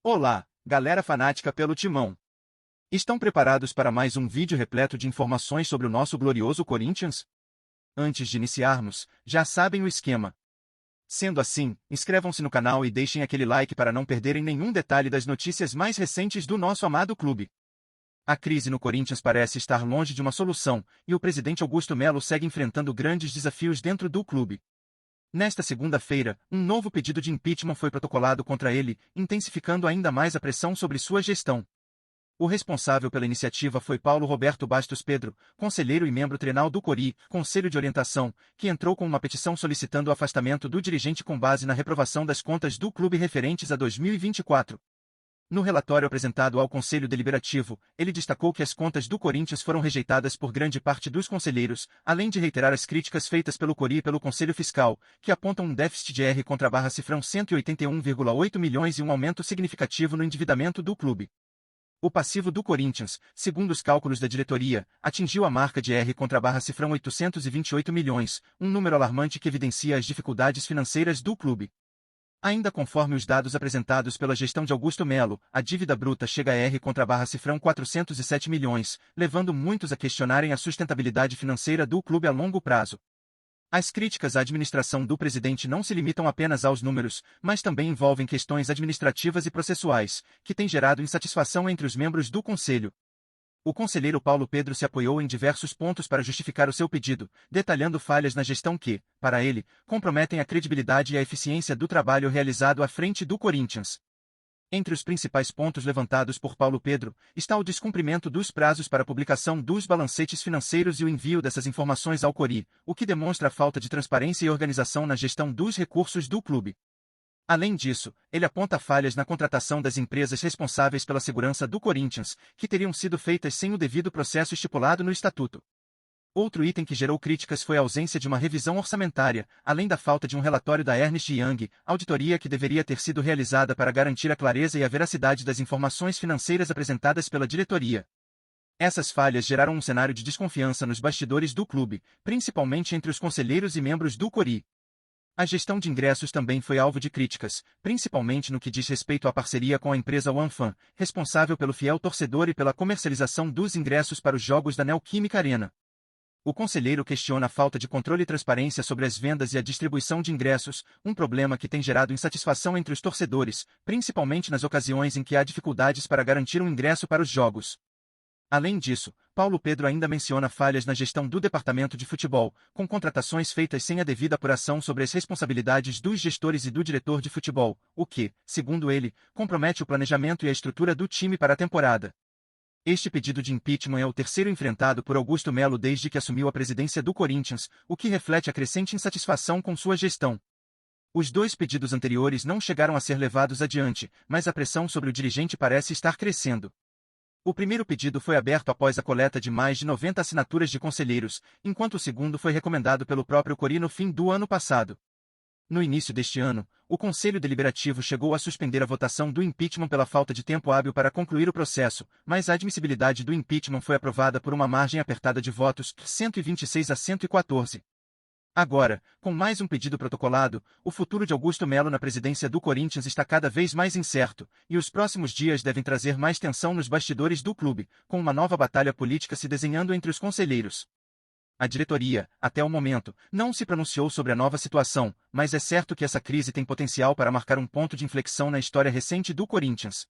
Olá, galera fanática pelo Timão. Estão preparados para mais um vídeo repleto de informações sobre o nosso glorioso Corinthians? Antes de iniciarmos, já sabem o esquema. Sendo assim, inscrevam-se no canal e deixem aquele like para não perderem nenhum detalhe das notícias mais recentes do nosso amado clube. A crise no Corinthians parece estar longe de uma solução, e o presidente Augusto Melo segue enfrentando grandes desafios dentro do clube. Nesta segunda-feira, um novo pedido de impeachment foi protocolado contra ele, intensificando ainda mais a pressão sobre sua gestão. O responsável pela iniciativa foi Paulo Roberto Bastos Pedro, conselheiro e membro trenal do CORI, Conselho de Orientação, que entrou com uma petição solicitando o afastamento do dirigente com base na reprovação das contas do clube referentes a 2024. No relatório apresentado ao Conselho Deliberativo, ele destacou que as contas do Corinthians foram rejeitadas por grande parte dos conselheiros, além de reiterar as críticas feitas pelo CORI e pelo Conselho Fiscal, que apontam um déficit de R/cifrão 181,8 milhões e um aumento significativo no endividamento do clube. O passivo do Corinthians, segundo os cálculos da diretoria, atingiu a marca de R/cifrão 828 milhões, um número alarmante que evidencia as dificuldades financeiras do clube. Ainda conforme os dados apresentados pela gestão de Augusto Melo, a dívida bruta chega a R/cifrão 407 milhões, levando muitos a questionarem a sustentabilidade financeira do clube a longo prazo. As críticas à administração do presidente não se limitam apenas aos números, mas também envolvem questões administrativas e processuais, que têm gerado insatisfação entre os membros do conselho. O conselheiro Paulo Pedro se apoiou em diversos pontos para justificar o seu pedido, detalhando falhas na gestão que, para ele, comprometem a credibilidade e a eficiência do trabalho realizado à frente do Corinthians. Entre os principais pontos levantados por Paulo Pedro, está o descumprimento dos prazos para a publicação dos balancetes financeiros e o envio dessas informações ao CORI, o que demonstra a falta de transparência e organização na gestão dos recursos do clube. Além disso, ele aponta falhas na contratação das empresas responsáveis pela segurança do Corinthians, que teriam sido feitas sem o devido processo estipulado no estatuto. Outro item que gerou críticas foi a ausência de uma revisão orçamentária, além da falta de um relatório da Ernst Young, auditoria que deveria ter sido realizada para garantir a clareza e a veracidade das informações financeiras apresentadas pela diretoria. Essas falhas geraram um cenário de desconfiança nos bastidores do clube, principalmente entre os conselheiros e membros do CORI. A gestão de ingressos também foi alvo de críticas, principalmente no que diz respeito à parceria com a empresa OneFan, responsável pelo fiel torcedor e pela comercialização dos ingressos para os jogos da Neoquímica Arena. O conselheiro questiona a falta de controle e transparência sobre as vendas e a distribuição de ingressos, um problema que tem gerado insatisfação entre os torcedores, principalmente nas ocasiões em que há dificuldades para garantir um ingresso para os jogos. Além disso, Paulo Pedro ainda menciona falhas na gestão do departamento de futebol, com contratações feitas sem a devida apuração sobre as responsabilidades dos gestores e do diretor de futebol, o que, segundo ele, compromete o planejamento e a estrutura do time para a temporada. Este pedido de impeachment é o terceiro enfrentado por Augusto Melo desde que assumiu a presidência do Corinthians, o que reflete a crescente insatisfação com sua gestão. Os dois pedidos anteriores não chegaram a ser levados adiante, mas a pressão sobre o dirigente parece estar crescendo. O primeiro pedido foi aberto após a coleta de mais de 90 assinaturas de conselheiros, enquanto o segundo foi recomendado pelo próprio CORI no fim do ano passado. No início deste ano, o Conselho Deliberativo chegou a suspender a votação do impeachment pela falta de tempo hábil para concluir o processo, mas a admissibilidade do impeachment foi aprovada por uma margem apertada de votos, 126 a 114. Agora, com mais um pedido protocolado, o futuro de Augusto Melo na presidência do Corinthians está cada vez mais incerto, e os próximos dias devem trazer mais tensão nos bastidores do clube, com uma nova batalha política se desenhando entre os conselheiros. A diretoria, até o momento, não se pronunciou sobre a nova situação, mas é certo que essa crise tem potencial para marcar um ponto de inflexão na história recente do Corinthians.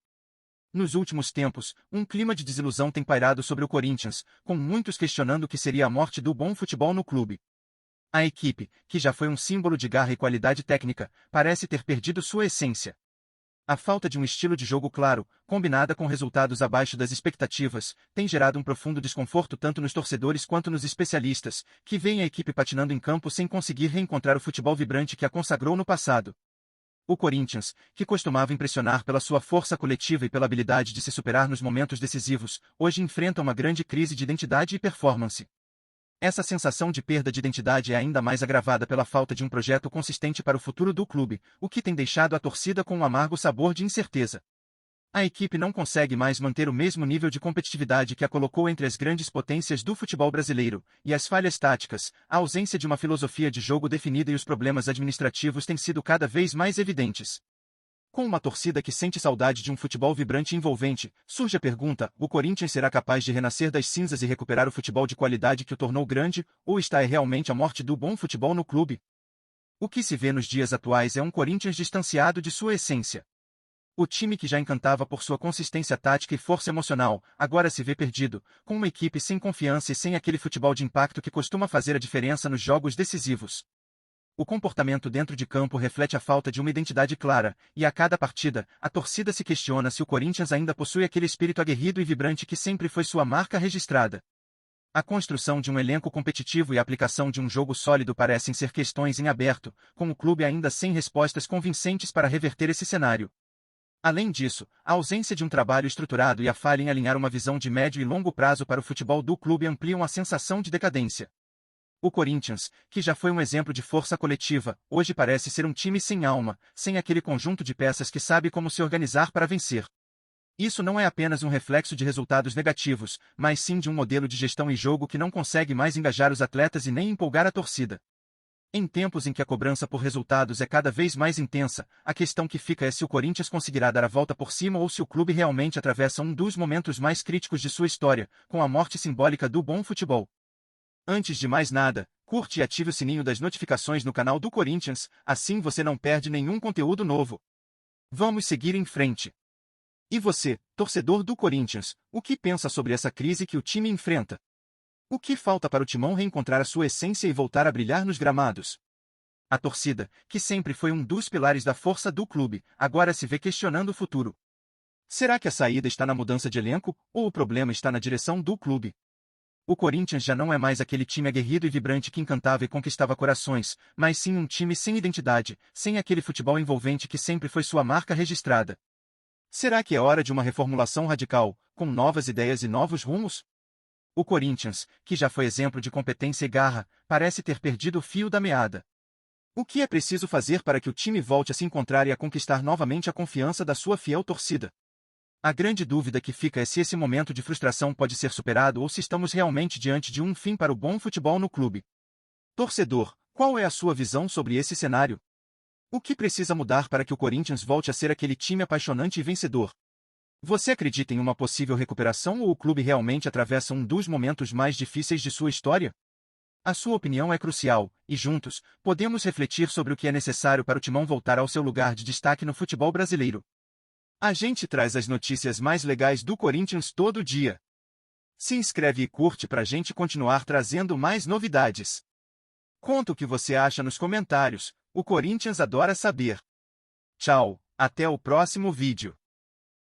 Nos últimos tempos, um clima de desilusão tem pairado sobre o Corinthians, com muitos questionando o que seria a morte do bom futebol no clube. A equipe, que já foi um símbolo de garra e qualidade técnica, parece ter perdido sua essência. A falta de um estilo de jogo claro, combinada com resultados abaixo das expectativas, tem gerado um profundo desconforto tanto nos torcedores quanto nos especialistas, que veem a equipe patinando em campo sem conseguir reencontrar o futebol vibrante que a consagrou no passado. O Corinthians, que costumava impressionar pela sua força coletiva e pela habilidade de se superar nos momentos decisivos, hoje enfrenta uma grande crise de identidade e performance. Essa sensação de perda de identidade é ainda mais agravada pela falta de um projeto consistente para o futuro do clube, o que tem deixado a torcida com um amargo sabor de incerteza. A equipe não consegue mais manter o mesmo nível de competitividade que a colocou entre as grandes potências do futebol brasileiro, e as falhas táticas, a ausência de uma filosofia de jogo definida e os problemas administrativos têm sido cada vez mais evidentes. Com uma torcida que sente saudade de um futebol vibrante e envolvente, surge a pergunta: o Corinthians será capaz de renascer das cinzas e recuperar o futebol de qualidade que o tornou grande, ou está realmente a morte do bom futebol no clube? O que se vê nos dias atuais é um Corinthians distanciado de sua essência. O time que já encantava por sua consistência tática e força emocional, agora se vê perdido, com uma equipe sem confiança e sem aquele futebol de impacto que costuma fazer a diferença nos jogos decisivos. O comportamento dentro de campo reflete a falta de uma identidade clara, e a cada partida, a torcida se questiona se o Corinthians ainda possui aquele espírito aguerrido e vibrante que sempre foi sua marca registrada. A construção de um elenco competitivo e a aplicação de um jogo sólido parecem ser questões em aberto, com o clube ainda sem respostas convincentes para reverter esse cenário. Além disso, a ausência de um trabalho estruturado e a falha em alinhar uma visão de médio e longo prazo para o futebol do clube ampliam a sensação de decadência. O Corinthians, que já foi um exemplo de força coletiva, hoje parece ser um time sem alma, sem aquele conjunto de peças que sabe como se organizar para vencer. Isso não é apenas um reflexo de resultados negativos, mas sim de um modelo de gestão e jogo que não consegue mais engajar os atletas e nem empolgar a torcida. Em tempos em que a cobrança por resultados é cada vez mais intensa, a questão que fica é se o Corinthians conseguirá dar a volta por cima ou se o clube realmente atravessa um dos momentos mais críticos de sua história, com a morte simbólica do bom futebol. Antes de mais nada, curte e ative o sininho das notificações no canal do Corinthians, assim você não perde nenhum conteúdo novo. Vamos seguir em frente. E você, torcedor do Corinthians, o que pensa sobre essa crise que o time enfrenta? O que falta para o Timão reencontrar a sua essência e voltar a brilhar nos gramados? A torcida, que sempre foi um dos pilares da força do clube, agora se vê questionando o futuro. Será que a saída está na mudança de elenco, ou o problema está na direção do clube? O Corinthians já não é mais aquele time aguerrido e vibrante que encantava e conquistava corações, mas sim um time sem identidade, sem aquele futebol envolvente que sempre foi sua marca registrada. Será que é hora de uma reformulação radical, com novas ideias e novos rumos? O Corinthians, que já foi exemplo de competência e garra, parece ter perdido o fio da meada. O que é preciso fazer para que o time volte a se encontrar e a conquistar novamente a confiança da sua fiel torcida? A grande dúvida que fica é se esse momento de frustração pode ser superado ou se estamos realmente diante de um fim para o bom futebol no clube. Torcedor, qual é a sua visão sobre esse cenário? O que precisa mudar para que o Corinthians volte a ser aquele time apaixonante e vencedor? Você acredita em uma possível recuperação ou o clube realmente atravessa um dos momentos mais difíceis de sua história? A sua opinião é crucial, e juntos, podemos refletir sobre o que é necessário para o Timão voltar ao seu lugar de destaque no futebol brasileiro. A gente traz as notícias mais legais do Corinthians todo dia. Se inscreve e curte para a gente continuar trazendo mais novidades. Conta o que você acha nos comentários, o Corinthians adora saber. Tchau, até o próximo vídeo.